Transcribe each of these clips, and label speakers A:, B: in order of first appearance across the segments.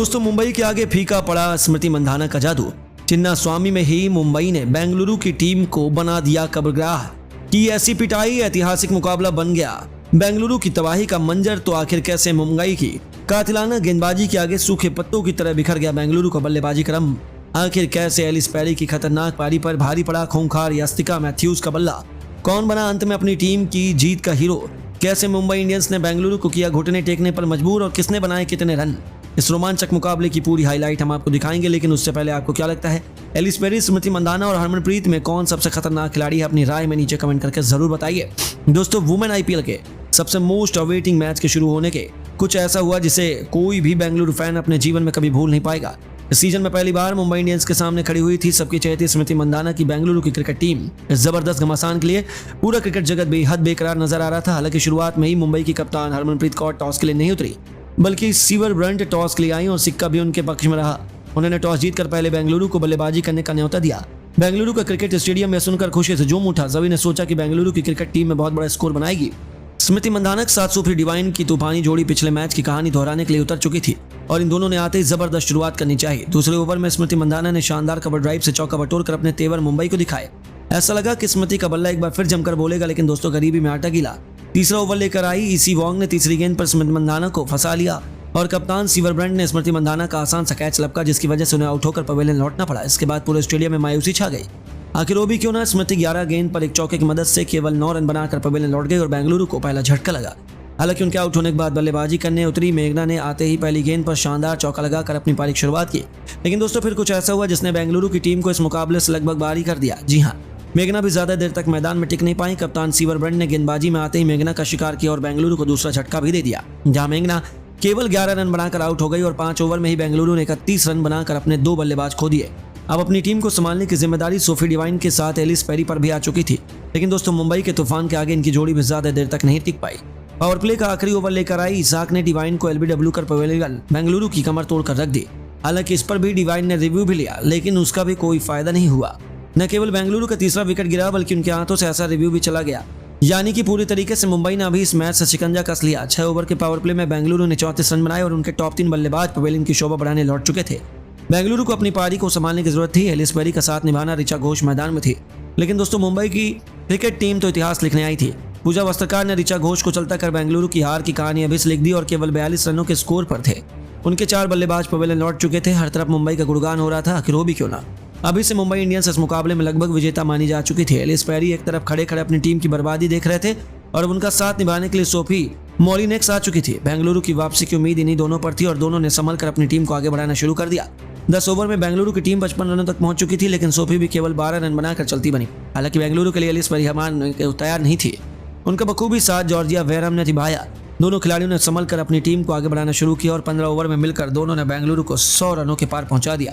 A: दोस्तों, मुंबई के आगे फीका पड़ा स्मृति मंधाना का जादू। चिन्ना स्वामी में ही मुंबई ने बेंगलुरु की टीम को बना दिया कब्रगाह की ऐसी पिटाई। ऐतिहासिक मुकाबला बन गया। बेंगलुरु की तबाही का मंजर तो आखिर कैसे मुंबई की कातिलाना गेंदबाजी के आगे सूखे पत्तों की तरह बिखर गया बेंगलुरु का बल्लेबाजी क्रम। आखिर कैसे एलिस पेरी की खतरनाक पारी पर भारी पड़ा खूंखार यास्तिका मैथ्यूज का बल्ला। कौन बना अंत में अपनी टीम की जीत का हीरो। कैसे मुंबई इंडियंस ने बेंगलुरु को किया घुटने टेकने पर मजबूर और किसने बनाए कितने रन। इस रोमांचक मुकाबले की पूरी हाईलाइट हम आपको दिखाएंगे, लेकिन उससे पहले आपको क्या लगता है एलिस पेरी, स्मृति मंधाना और हरमनप्रीत में कौन सबसे खतरनाक खिलाड़ी है? अपनी राय में नीचे कमेंट करके जरूर बताइए। दोस्तों, वुमेन आईपीएल के सबसे मोस्ट अवेटिंग मैच के शुरू होने के कुछ ऐसा हुआ जिसे कोई भी बेंगलुरु फैन अपने जीवन में कभी भूल नहीं पाएगा। इस सीजन में पहली बार मुंबई इंडियंस के सामने खड़ी हुई थी सबकी चहेती स्मृति मंधाना की बेंगलुरु की क्रिकेट टीम। इस जबरदस्त घमासान के लिए पूरा क्रिकेट जगत बेहद बेकरार नजर आ रहा था। हालांकि शुरुआत में ही मुंबई की कप्तान हरमनप्रीत कौर टॉस के लिए नहीं उतरी, बल्कि सीवर ब्रंट टॉस के लिए आई और सिक्का भी उनके पक्ष में रहा। उन्होंने टॉस जीतकर पहले बेंगलुरु को बल्लेबाजी करने का न्योता दिया। बेंगलुरु का क्रिकेट स्टेडियम में सुनकर खुशी से झूम उठा। सभी ने सोचा कि बेंगलुरु की क्रिकेट टीम में बहुत बड़ा स्कोर बनाएगी। स्मृति मंधाना के साथ सुप्री डिवाइन की तूफानी जोड़ी पिछले मैच की कहानी दोहराने के लिए उतर चुकी थी और इन दोनों ने आते ही जबरदस्त शुरुआत करनी चाहिए। दूसरे ओवर में स्मृति मंधाना ने शानदार कवर ड्राइव से चौका बटोरकर अपने तेवर मुंबई को दिखाए। ऐसा लगा कि स्मृति का बल्ला एक बार फिर जमकर बोलेगा, लेकिन दोस्तों गरीबी में आटा गिला। तीसरा ओवर लेकर आई ईसी वोंग ने तीसरी गेंद पर स्मृति मंधाना को फंसा लिया और कप्तान सीवर ब्रंट ने स्मृति मंधाना का आसान सा कैच लपका, जिसकी वजह से उन्हें आउट होकर पवेलियन लौटना पड़ा। इसके बाद पूरे स्टेडियम में मायूसी छा गई। आखिर वो भी क्यों ना, स्मृति 11 गेंद पर एक चौके की मदद से केवल 9 रन बनाकर पवेलियन लौट गई और बेंगलुरु को पहला झटका लगा। हालांकि उनके आउट होने के बाद बल्लेबाजी करने उतरी मेघना ने आते ही पहली गेंद पर शानदार चौका लगाकर अपनी पारी की शुरुआत की। लेकिन दोस्तों फिर कुछ ऐसा हुआ जिसने बेंगलुरु की टीम को इस मुकाबले से लगभग बाहरी कर दिया। जी हाँ, मेघना भी ज्यादा देर तक मैदान में टिक नहीं पाई। कप्तान सीवर ब्रंट ने गेंदबाजी में आते ही मेघना का शिकार किया और बेंगलुरु को दूसरा झटका भी दे दिया, जहां मेघना केवल 11 रन बनाकर आउट हो गई और 5 ओवर में ही बेंगलुरु ने 31 रन बनाकर अपने 2 बल्लेबाज खो दिए। अब अपनी टीम को संभालने की जिम्मेदारी सोफी डिवाइन के साथ एलिस पेरी पर भी आ चुकी थी। लेकिन दोस्तों मुंबई के तूफान के आगे इनकी जोड़ी भी ज्यादा देर तक नहीं टिक पाई। पावर प्ले का आखिरी ओवर लेकर आई इसाक ने डिवाइन को एलबीडब्ल्यू कर पवेलियन बेंगलुरु की कमर तोड़कर रख दी। हालांकि इस पर भी डिवाइन ने रिव्यू भी लिया, लेकिन उसका भी कोई फायदा नहीं हुआ। न केवल बेंगलुरु का तीसरा विकेट गिरा, बल्कि उनके हाथों से ऐसा रिव्यू भी चला गया, यानी कि पूरी तरीके से मुंबई ने अभी इस मैच से शिकंजा कस लिया। 6 ओवर के पावर प्ले में बेंगलुरु ने 34 रन बनाए और उनके टॉप 3 बल्लेबाज पवेलियन की शोभा बढ़ाने लौट चुके थे। बेंगलुरु को अपनी पारी को संभालने की जरूरत थी। एलिस पेरी का साथ निभाना ऋचा घोष मैदान में थी। लेकिन दोस्तों मुंबई की क्रिकेट टीम तो इतिहास लिखने आई थी। पूजा वस्त्रकार ने ऋचा घोष को चलता कर बेंगलुरु की हार की कहानी अभी से लिख दी और केवल 42 रनों के स्कोर पर थे। उनके 4 बल्लेबाज पवेलियन लौट चुके थे। हर तरफ मुंबई का गुणगान हो रहा था। आखिर हो भी क्यों ना, अभी से मुंबई इंडियंस इस मुकाबले में लगभग विजेता मानी जा चुकी थी। एलिस पेरी एक तरफ खड़े खड़े अपनी टीम की बर्बादी देख रहे थे और उनका साथ निभाने के लिए सोफी मोलिनेक्स आ चुकी थी। बेंगलुरु की वापसी की उम्मीद इन्हीं दोनों पर थी और दोनों ने संभल कर अपनी टीम को आगे बढ़ाना शुरू कर दिया। 10 ओवर में बेंगलुरु की टीम 55 रनों तक पहुंच चुकी थी, लेकिन सोफी भी केवल 12 रन बनाकर चलती बनी। हालांकि बेंगलुरु के लिए एलिस पेरी तैयार नहीं थी। उनका बखूबी साथ जॉर्जिया वेरहम ने निभाया। दोनों खिलाड़ियों ने संभल कर अपनी टीम को आगे बढ़ाना शुरू किया और 15 ओवर में मिलकर दोनों ने बेंगलुरु को 100 रनों के पार पहुंचा दिया।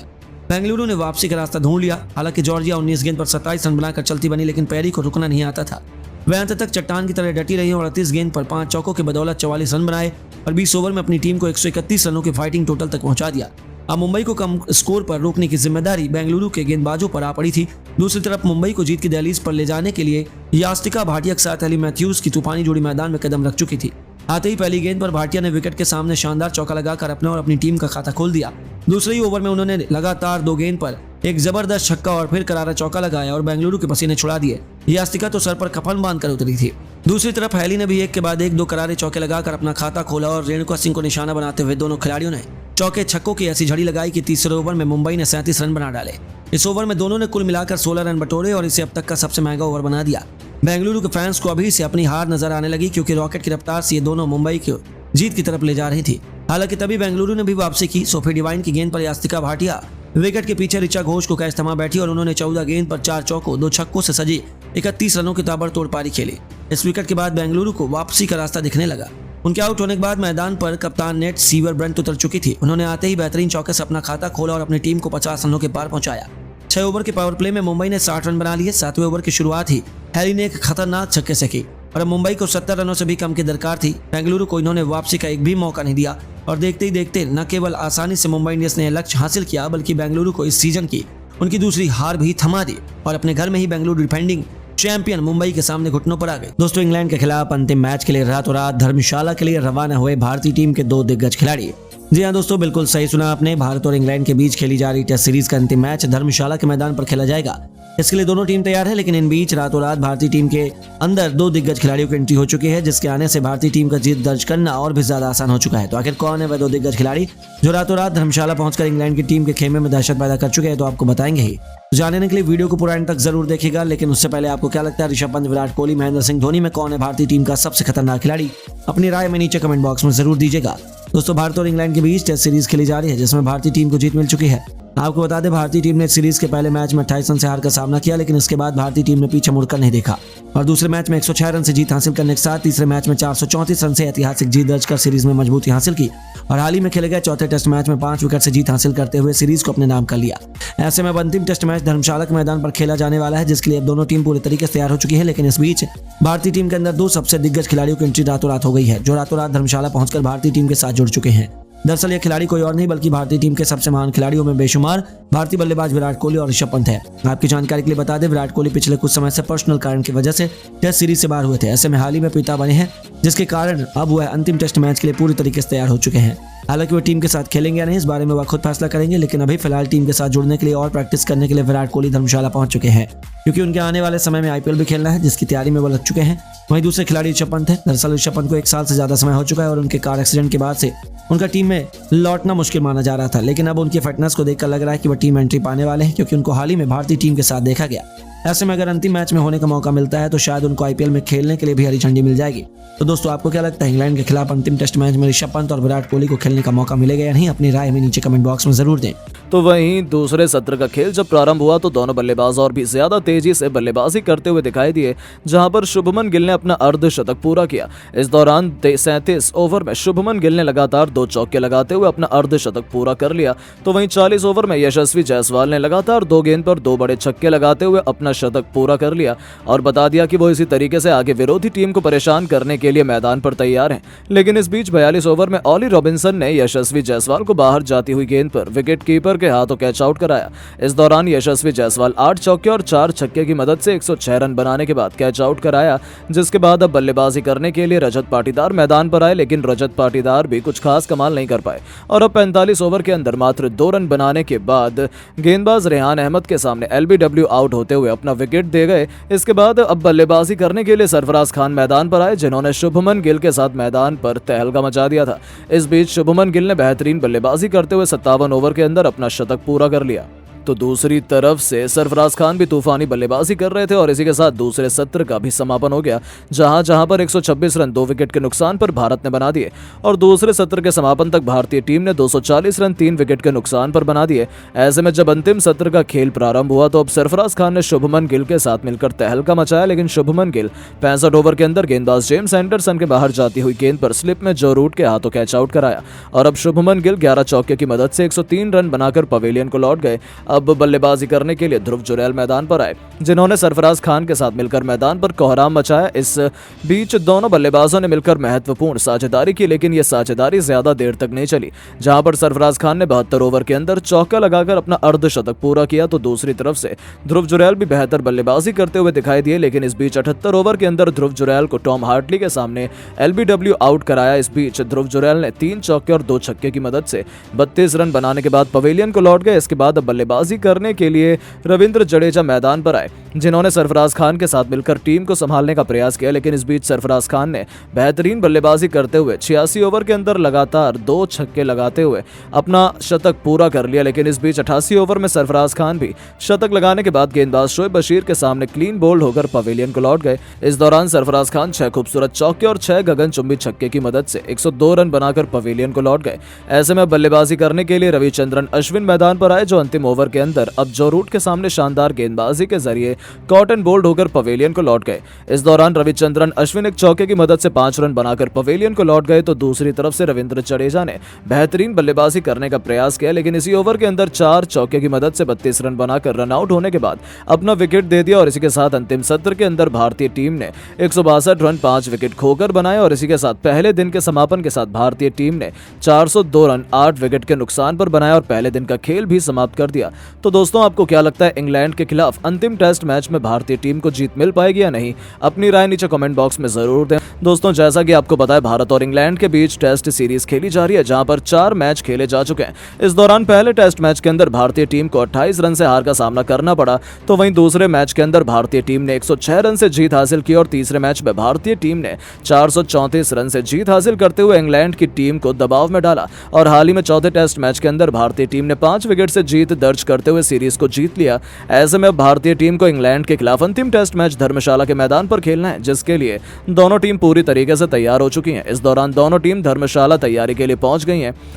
A: बेंगलुरु ने वापसी का रास्ता ढूंढ लिया। हालांकि जॉर्जिया 19 गेंद पर 27 रन बनाकर चलती बनी, लेकिन पेरी को रुकना नहीं आता था। वह अंत तक चट्टान की तरह डटी रही और 38 गेंद पर 5 चौकों की बदौलत 44 रन बनाए और 20 ओवर में अपनी टीम को 131 रनों के फाइटिंग टोटल तक पहुंचा दिया। अब मुंबई को कम स्कोर पर रोकने की जिम्मेदारी बेंगलुरु के गेंदबाजों पर आ पड़ी थी। दूसरी तरफ मुंबई को जीत की दहलीज पर ले जाने के लिए यास्तिका भाटिया के साथ एलिस मैथ्यूज की तूफानी जोड़ी मैदान में कदम रख चुकी थी। आते ही पहली गेंद पर भाटिया ने विकेट के सामने शानदार चौका लगाकर अपने और अपनी टीम का खाता खोल दिया। दूसरे ही ओवर में उन्होंने लगातार 2 गेंद पर एक जबरदस्त छक्का और फिर करारा चौका लगाया और बेंगलुरु के पसीने छुड़ा दिए। यास्तिका तो सर पर कफन बांधकर उतरी थी। दूसरी तरफ हैली ने भी एक के बाद एक 2 करारे चौके लगाकर अपना खाता खोला और रेणुका सिंह को निशाना बनाते हुए दोनों खिलाड़ियों ने चौके छक्कों की ऐसी झड़ी लगाई कि तीसरे ओवर में मुंबई ने 37 रन बना डाले। इस ओवर में दोनों ने कुल मिलाकर 16 रन बटोरे और इसे अब तक का सबसे महंगा ओवर बना दिया। बेंगलुरु के फैंस को अभी से अपनी हार नजर आने लगी, क्योंकि रॉकेट की रफ्तार से ये दोनों मुंबई को जीत की तरफ ले जा रही थी। हालांकि तभी बेंगलुरु ने भी वापसी की। सोफी डिवाइन की गेंद पर यास्तिका भाटिया विकेट के पीछे ऋचा घोष को कैच थमा बैठी और उन्होंने 14 गेंद पर 4 चौकों 2 छक्कों से सजी 31 रनों की ताबड़तोड़ पारी खेली। इस विकेट के बाद बेंगलुरु को वापसी का रास्ता दिखने लगा। उनके आउट होने के बाद मैदान पर कप्तान नेट सीवर ब्रंट उतर चुकी थी। उन्होंने आते ही बेहतरीन चौके से अपना खाता खोला और अपनी टीम को 50 रनों के पार पहुंचाया। 6 ओवर के पावर प्ले में मुंबई ने 60 रन बना लिए। 7वें ओवर की शुरुआत ही हैरी ने एक खतरनाक छक्के से की और अब मुंबई को 70 रनों से भी कम की दरकार थी। बेंगलुरु को इन्होंने वापसी का एक भी मौका नहीं दिया और देखते ही देखते न केवल आसानी से मुंबई इंडियंस ने लक्ष्य हासिल किया, बल्कि बेंगलुरु को इस सीजन की उनकी दूसरी हार भी थमा दी और अपने घर में ही बेंगलुरु डिफेंडिंग चैंपियन मुंबई के सामने घुटनों पर आ गए। दोस्तों, इंग्लैंड के खिलाफ अंतिम मैच के लिए रातों रात धर्मशाला के लिए रवाना हुए भारतीय टीम के 2 दिग्गज खिलाड़ी जी हाँ दोस्तों, बिल्कुल सही सुना आपने। भारत और इंग्लैंड के बीच खेली जा रही टेस्ट सीरीज का अंतिम मैच धर्मशाला के मैदान पर खेला जाएगा। इसके लिए दोनों टीम तैयार है, लेकिन इन बीच रातों रात भारतीय टीम के अंदर 2 दिग्गज खिलाड़ियों की एंट्री हो चुकी है, जिसके आने से भारतीय टीम का जीत दर्ज करना और भी ज्यादा आसान हो चुका है। तो आखिर कौन है वह 2 दिग्गज खिलाड़ी जो रातों रात धर्मशाला पहुंचकर इंग्लैंड की टीम के खेमे में दहशत पैदा कर चुके हैं, तो आपको बताएंगे ही। जानने के लिए वीडियो को पूरा एंड तक जरूर देखिएगा। लेकिन उससे पहले आपको क्या लगता है, ऋषभ पंत, विराट कोहली, महेंद्र सिंह धोनी में कौन है भारतीय टीम का सबसे खतरनाक खिलाड़ी? अपनी राय में नीचे कमेंट बॉक्स में जरूर दीजिएगा। दोस्तों, भारत और इंग्लैंड के बीच टेस्ट सीरीज खेली जा रही है, जिसमें भारतीय टीम को जीत मिल चुकी है। आपको बता दें, भारतीय टीम ने सीरीज के पहले मैच में 28 रन से हार का सामना किया, लेकिन इसके बाद भारतीय टीम ने पीछे मुड़कर नहीं देखा और दूसरे मैच में 106 रन से जीत हासिल करने के साथ तीसरे मैच में 434 रन से ऐतिहासिक जीत दर्ज कर सीरीज में मजबूती हासिल की और हाल ही में खेले गए चौथे टेस्ट मैच में 5 विकेट से जीत हासिल करते हुए सीरीज को अपने नाम कर लिया। ऐसे में अंतिम टेस्ट मैच धर्मशाला के मैदान पर खेला जाने वाला है, जिसके लिए अब दोनों टीम पूरी तरीके से तैयार हो चुकी है। लेकिन इस बीच भारतीय टीम के अंदर 2 सबसे दिग्गज खिलाड़ियों की एंट्री रातों रात हो गई है, जो रातों रात धर्मशाला पहुंचकर भारतीय टीम के साथ जुड़ चुके हैं। दरअसल ये खिलाड़ी कोई और नहीं बल्कि भारतीय टीम के सबसे महान खिलाड़ियों में बेशुमार भारतीय बल्लेबाज विराट कोहली और ऋषभ पंत है। आपकी जानकारी के लिए बता दें, विराट कोहली पिछले कुछ समय से पर्सनल कारण की वजह से टेस्ट सीरीज से बाहर हुए थे। ऐसे में हाल ही में पिता बने हैं, जिसके कारण अब वह अंतिम टेस्ट मैच के लिए पूरी तरीके से तैयार हो चुके हैं। हालांकि वो टीम के साथ खेलेंगे या नहीं, इस बारे में वह खुद फैसला करेंगे, लेकिन अभी फिलहाल टीम के साथ जुड़ने के लिए और प्रैक्टिस करने के लिए विराट कोहली धर्मशाला पहुंच चुके हैं, क्योंकि उनके आने वाले समय में आईपीएल भी खेलना है, जिसकी तैयारी में वो लग चुके हैं। वहीं दूसरे खिलाड़ी ऋषभ पंत है। दरअसल ऋषभ पंत को 1 साल से ज्यादा समय हो चुका है और उनके कार एक्सीडेंट के बाद से उनका टीम में लौटना मुश्किल माना जा रहा था, लेकिन अब उनकी फिटनेस को देखकर लग रहा है कि वह टीम एंट्री पाने वाले हैं, क्योंकि उनको हाल ही में भारतीय टीम के साथ देखा गया। ऐसे में अगर अंतिम मैच में होने का मौका मिलता है तो शायद उनको आईपीएल में खेलने के लिए भी हरी झंडी मिल जाएगी। तो दोस्तों, आपको क्या लगता है, इंग्लैंड के खिलाफ अंतिम टेस्ट मैच में ऋषभ पंत और विराट कोहली को खेलने का मौका मिलेगा या नहीं? अपनी राय में नीचे कमेंट बॉक्स में जरूर दें।
B: तो वहीं दूसरे सत्र का खेल जब प्रारंभ हुआ तो दोनों बल्लेबाज और भी ज्यादा तेजी से बल्लेबाजी करते हुए दिखाई दिए, जहां पर शुभमन गिल ने अपना अर्धशतक पूरा किया। इस दौरान 37 ओवर में शुभमन गिल ने लगातार 2 चौके लगाते हुए अपना अर्धशतक पूरा कर लिया। तो वहीं 40 ओवर में यशस्वी जायसवाल ने लगातार 2 गेंद पर 2 बड़े छक्के लगाते हुए अपना शतक पूरा कर लिया और बता दिया कि वो इसी तरीके से आगे विरोधी टीम को परेशान करने के लिए मैदान पर तैयार हैं। लेकिन इस बीच 42 ओवर में ऑली रॉबिन्सन ने यशस्वी जायसवाल को बाहर जाती हुई गेंद पर विकेट कीपर के हाथों कैच आउट कराया। इस दौरान यशस्वी जायसवाल 8 चौके और 4 छक्के की मदद से 106 रन बनाने के बाद कैच आउट कराया, जिसके बाद अब बल्लेबाजी करने के लिए रजत पाटीदार मैदान पर आए, लेकिन रजत पाटीदार भी कुछ खास कमाल नहीं कर पाए और अब 45 ओवर के अंदर मात्र 2 रन बनाने के बाद गेंदबाज रेहान अहमद के सामने एलबीडब्ल्यू आउट होते हुए अपना विकेट दे गए। इसके बाद अब बल्लेबाजी करने के लिए सरफराज खान मैदान पर आए, जिन्होंने शुभमन गिल के साथ मैदान पर तहलका मचा दिया था। इस बीच शुभमन गिल ने बेहतरीन बल्लेबाजी करते हुए 57 ओवर के अंदर अपना शतक पूरा कर लिया। तो दूसरी तरफ से सरफराज खान भी तूफानी बल्लेबाजी कर रहे थे और इसी के साथ दूसरे सत्र का भी समापन हो गया, जहां पर 126 रन 2 विकेट के नुकसान पर भारत ने बना दिए और दूसरे सत्र के समापन तक भारतीय टीम ने 240 रन 3 विकेट के नुकसान पर बना दिए। ऐसे में जब अंतिम सत्र का खेल प्रारंभ हुआ तो अब सरफराज खान ने शुभमन गिल के साथ मिलकर तहलका मचाया, लेकिन शुभमन गिल 65 ओवर के अंदर गेंदबाज जेम्स एंडरसन के बाहर जाती हुई गेंद पर स्लिप में जो रूट के हाथों कैच आउट कराया और अब शुभमन गिल 11 चौके की मदद से 103 रन बनाकर पवेलियन को लौट गए। अब बल्लेबाजी करने के लिए ध्रुव जुरैल मैदान पर आए, जिन्होंने सरफराज खान के साथ मिलकर मैदान पर कोहराम मचाया। इस बीच दोनों बल्लेबाजों ने मिलकर महत्वपूर्ण साझेदारी की, लेकिन यह साझेदारी ज्यादा देर तक नहीं चली, जहां पर सरफराज खान ने 72 ओवर के अंदर चौका लगाकर अपना अर्धशतक पूरा किया। तो दूसरी तरफ से ध्रुव जुरैल भी बेहतर बल्लेबाजी करते हुए दिखाई दिए, लेकिन इस बीच 78 ओवर के अंदर ध्रुव जुरैल को टॉम हार्टली के सामने एलबीडब्ल्यू आउट कराया। इस बीच ध्रुव जुरैल ने 3 चौके और 2 छक्के की मदद से 32 रन बनाने के बाद पवेलियन को लौट गए। इसके बाद अब बल्लेबाजी करने के लिए रविंद्र जडेजा मैदान पर आए, जिन्होंने सरफराज खान के साथ मिलकर टीम को संभालने का प्रयास किया, लेकिन इस बीच सरफराज खान ने बेहतरीन बल्लेबाजी करते हुए 86 ओवर के अंदर लगातार 2 छक्के लगाते हुए अपना शतक पूरा कर लिया। लेकिन इस बीच 88 ओवर में सरफराज खान भी शतक लगाने के बाद गेंदबाज शोएब बशीर के सामने क्लीन बोल्ड होकर पवेलियन को लौट गए। इस दौरान सरफराज खान 6 खूबसूरत चौके और 6 गगनचुंबी छक्के की मदद से 102 रन बनाकर पवेलियन को लौट गए। ऐसे में बल्लेबाजी करने के लिए रविचंद्रन अश्विन मैदान पर आए, जो अंतिम ओवर के अंदर अब जो रूट के सामने शानदार गेंदबाजी के जरिए कॉट एंड बोल्ड होकर पवेलियन को लौट गए। इस दौरान रविचंद्रन अश्विन एक चौके की मदद से 5 रन बनाकर पवेलियन को लौट गए। तो दूसरी तरफ से रविंद्र जडेजा ने बेहतरीन बल्लेबाजी करने का प्रयास किया, लेकिन इसी ओवर के अंदर 4 चौके की मदद से 32 रन बनाकर रन आउट होने के बाद अपना विकेट दे दिया और इसी के साथ अंतिम सत्र के अंदर भारतीय टीम ने 162 रन 5 विकेट खोकर बनाए और इसी के साथ पहले दिन के समापन के साथ भारतीय टीम ने 402 रन 8 विकेट के नुकसान पर बनाया और पहले दिन का खेल भी समाप्त कर दिया। तो दोस्तों आपको क्या लगता है, इंग्लैंड के खिलाफ अंतिम टेस्ट मैच में भारतीय टीम को जीत मिल पाएगी या नहीं? अपनी राय नीचे कमेंट बॉक्स में जरूर दें। दोस्तों जैसा कि आपको पता है, भारत और इंग्लैंड के बीच टेस्ट सीरीज खेली जा रही है, जहां पर 4 मैच खेले जा चुके हैं। इस दौरान पहले टेस्ट मैच के अंदर भारतीय टीम को 28 रन से हार का सामना करना पड़ा, तो वहीं दूसरे मैच के अंदर भारतीय टीम ने 106 रन से जीत हासिल की और तीसरे मैच में भारतीय टीम ने 434 रन से जीत हासिल करते हुए इंग्लैंड की टीम को दबाव में डाला। और हाल ही में चौथे टेस्ट मैच के अंदर भारतीय टीम ने 5 विकेट से जीत दर्ज करते हुए सीरीज को जीत लिया। ऐसे में अब भारतीय टीम को इंग्लैंड के खिलाफ अंतिम टेस्ट मैच धर्मशाला के मैदान पर खेलना है, जिसके लिए दोनों टीम पूरी तरीके से तैयार हो चुकी हैं। इस दौरान दोनों टीम धर्मशाला तैयारी के लिए पहुंच गई हैं।